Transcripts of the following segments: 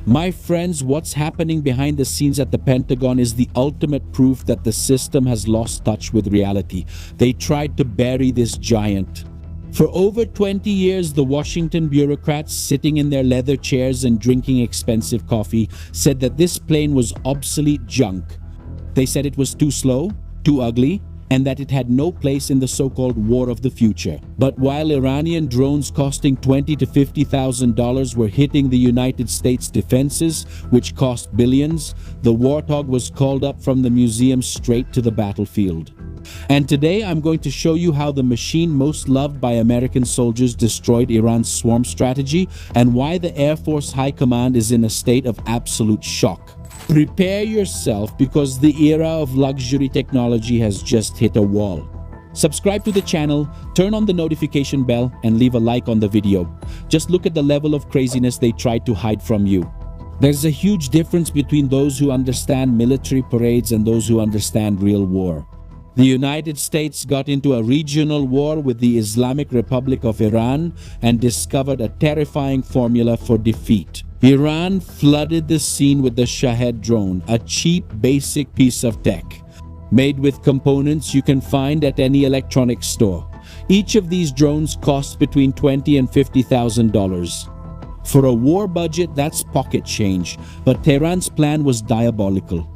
My friends, what's happening behind the scenes at the Pentagon is the ultimate proof that the system has lost touch with reality. They tried to bury this giant. For over 20 years, the Washington bureaucrats sitting in their leather chairs and drinking expensive coffee said that this plane was obsolete junk. They said it was too slow, too ugly, and that it had no place in the so-called war of the future. But while Iranian drones costing $20,000 to $50,000 were hitting the United States defenses, which cost billions, the Warthog was called up from the museum straight to the battlefield. And today I'm going to show you how the machine most loved by American soldiers destroyed Iran's swarm strategy and why the Air Force High Command is in a state of absolute shock. Prepare yourself because the era of luxury technology has just hit a wall. Subscribe to the channel, turn on the notification bell, and leave a like on the video. Just look at the level of craziness they tried to hide from you. There's a huge difference between those who understand military parades and those who understand real war. The United States got into a regional war with the Islamic Republic of Iran and discovered a terrifying formula for defeat. Iran flooded the scene with the Shahed drone, a cheap, basic piece of tech, made with components you can find at any electronics store. Each of these drones costs between $20,000 and $50,000. For a war budget, that's pocket change, but Tehran's plan was diabolical.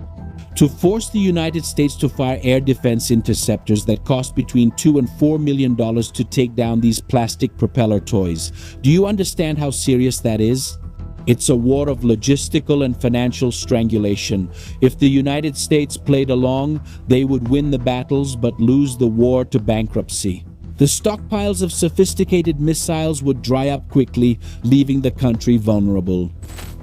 To force the United States to fire air defense interceptors that cost between $2 and $4 million to take down these plastic propeller toys. Do you understand how serious that is? It's a war of logistical and financial strangulation. If the United States played along, they would win the battles but lose the war to bankruptcy. The stockpiles of sophisticated missiles would dry up quickly, leaving the country vulnerable.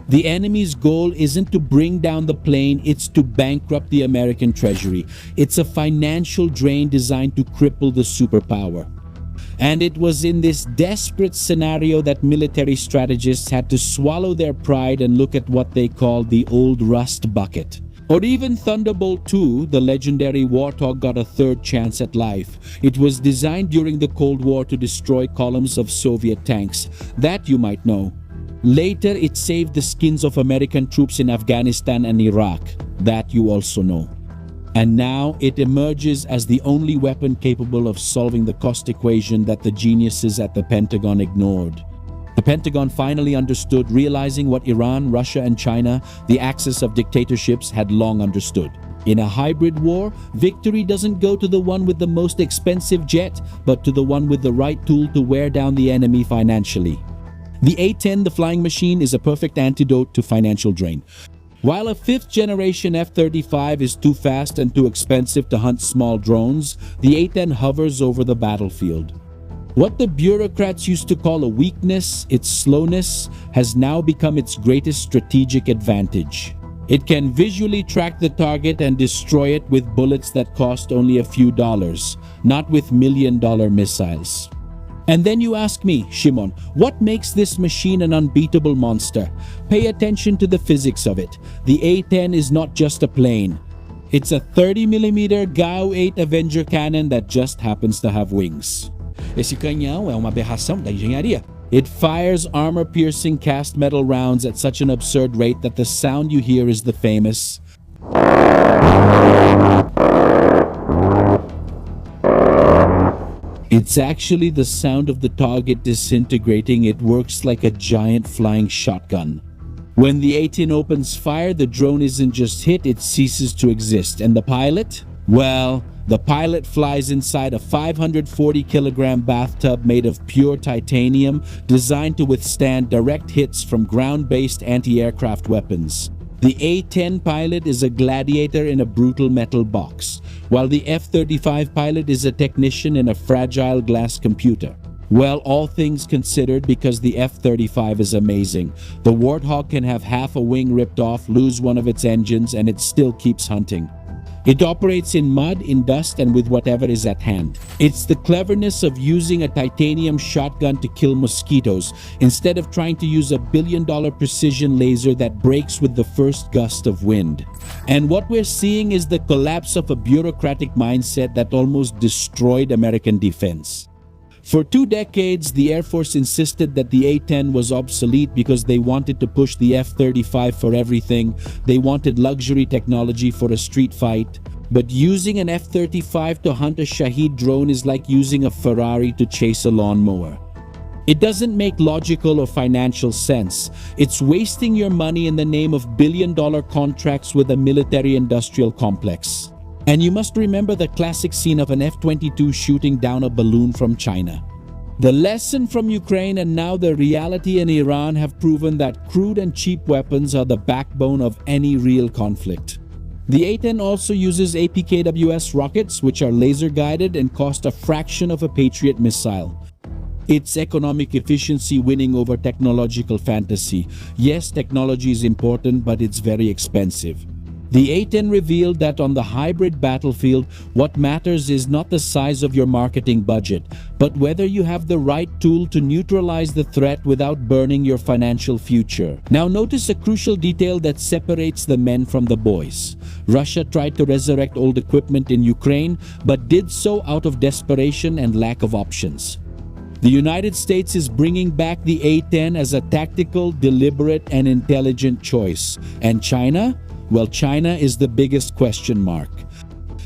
The enemy's goal isn't to bring down the plane, it's to bankrupt the American treasury. It's a financial drain designed to cripple the superpower. And it was in this desperate scenario that military strategists had to swallow their pride and look at what they called the old rust bucket. Or even Thunderbolt 2, the legendary Warthog, got a third chance at life. It was designed during the Cold War to destroy columns of Soviet tanks. That you might know. Later, it saved the skins of American troops in Afghanistan and Iraq. That you also know. And now it emerges as the only weapon capable of solving the cost equation that the geniuses at the Pentagon ignored. The Pentagon finally understood, realizing what Iran, Russia, and China, the axis of dictatorships, had long understood. In a hybrid war, victory doesn't go to the one with the most expensive jet, but to the one with the right tool to wear down the enemy financially. The A-10, the flying machine, is a perfect antidote to financial drain. While a fifth-generation F-35 is too fast and too expensive to hunt small drones, the A-10 hovers over the battlefield. What the bureaucrats used to call a weakness, its slowness, has now become its greatest strategic advantage. It can visually track the target and destroy it with bullets that cost only a few dollars, not with million-dollar missiles. And then you ask me, Shimon, what makes this machine an unbeatable monster? Pay attention to the physics of it. The A-10 is not just a plane. It's a 30mm GAU-8 Avenger cannon that just happens to have wings. Esse canhão é uma aberração da engenharia. It fires armor-piercing cast metal rounds at such an absurd rate that the sound you hear is the famous It's actually the sound of the target disintegrating. It works like a giant flying shotgun. When the A-10 opens fire, the drone isn't just hit, it ceases to exist. And the pilot? Well, the pilot flies inside a 540-kilogram bathtub made of pure titanium, designed to withstand direct hits from ground-based anti-aircraft weapons. The A-10 pilot is a gladiator in a brutal metal box, while the F-35 pilot is a technician in a fragile glass computer. Well, all things considered, because the F-35 is amazing. The Warthog can have half a wing ripped off, lose one of its engines, and it still keeps hunting. It operates in mud, in dust, and with whatever is at hand. It's the cleverness of using a titanium shotgun to kill mosquitoes instead of trying to use a billion-dollar precision laser that breaks with the first gust of wind. And what we're seeing is the collapse of a bureaucratic mindset that almost destroyed American defense. For 2 decades, the Air Force insisted that the A-10 was obsolete because they wanted to push the F-35 for everything. They wanted luxury technology for a street fight. But using an F-35 to hunt a Shahed drone is like using a Ferrari to chase a lawnmower. It doesn't make logical or financial sense. It's wasting your money in the name of billion-dollar contracts with a military-industrial complex. And you must remember the classic scene of an F-22 shooting down a balloon from China. The lesson from Ukraine and now the reality in Iran have proven that crude and cheap weapons are the backbone of any real conflict. The A-10 also uses APKWS rockets, which are laser-guided and cost a fraction of a Patriot missile. It's economic efficiency winning over technological fantasy. Yes, technology is important, but it's very expensive. The A-10 revealed that on the hybrid battlefield, what matters is not the size of your marketing budget, but whether you have the right tool to neutralize the threat without burning your financial future. Now notice a crucial detail that separates the men from the boys. Russia tried to resurrect old equipment in Ukraine, but did so out of desperation and lack of options. The United States is bringing back the A-10 as a tactical, deliberate, and intelligent choice. And China? Well, China is the biggest question mark.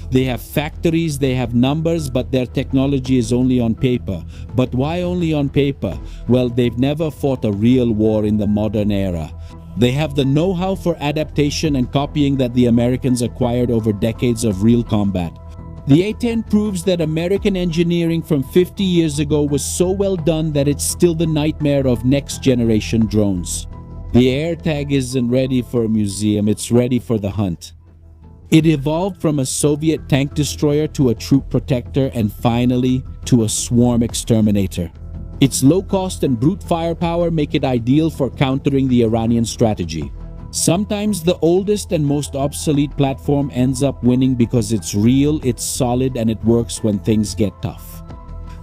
They have factories, they have numbers, but their technology is only on paper. But why only on paper? Well, they've never fought a real war in the modern era. They have the know-how for adaptation and copying that the Americans acquired over decades of real combat. The A-10 proves that American engineering from 50 years ago was so well done that it's still the nightmare of next-generation drones. The AirTag isn't ready for a museum, it's ready for the hunt. It evolved from a Soviet tank destroyer to a troop protector and finally to a swarm exterminator. Its low cost and brute firepower make it ideal for countering the Iranian strategy. Sometimes the oldest and most obsolete platform ends up winning because it's real, it's solid, and it works when things get tough.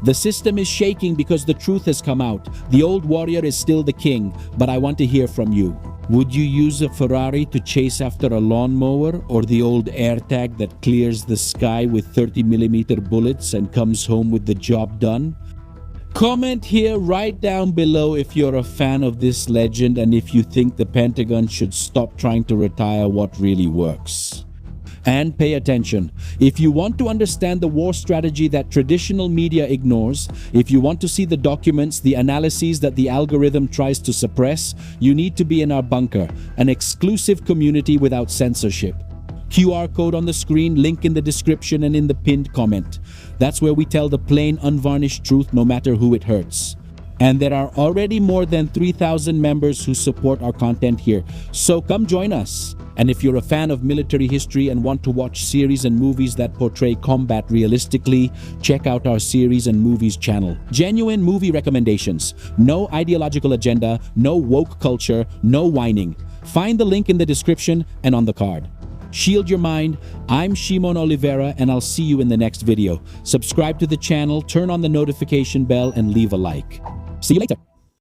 The system is shaking because the truth has come out. The old warrior is still the king, but I want to hear from you. Would you use a Ferrari to chase after a lawnmower or the old AirTag that clears the sky with 30mm bullets and comes home with the job done? Comment here right down below if you're a fan of this legend and if you think the Pentagon should stop trying to retire what really works. And pay attention. If you want to understand the war strategy that traditional media ignores, if you want to see the documents, the analyses that the algorithm tries to suppress, you need to be in our bunker, an exclusive community without censorship. QR code on the screen, link in the description and in the pinned comment. That's where we tell the plain, unvarnished truth no matter who it hurts. And there are already more than 3,000 members who support our content here, so come join us. And if you're a fan of military history and want to watch series and movies that portray combat realistically, check out our series and movies channel. Genuine movie recommendations. No ideological agenda, no woke culture, no whining. Find the link in the description and on the card. Shield your mind. I'm Shimon Oliveira and I'll see you in the next video. Subscribe to the channel, turn on the notification bell, and leave a like. See you later.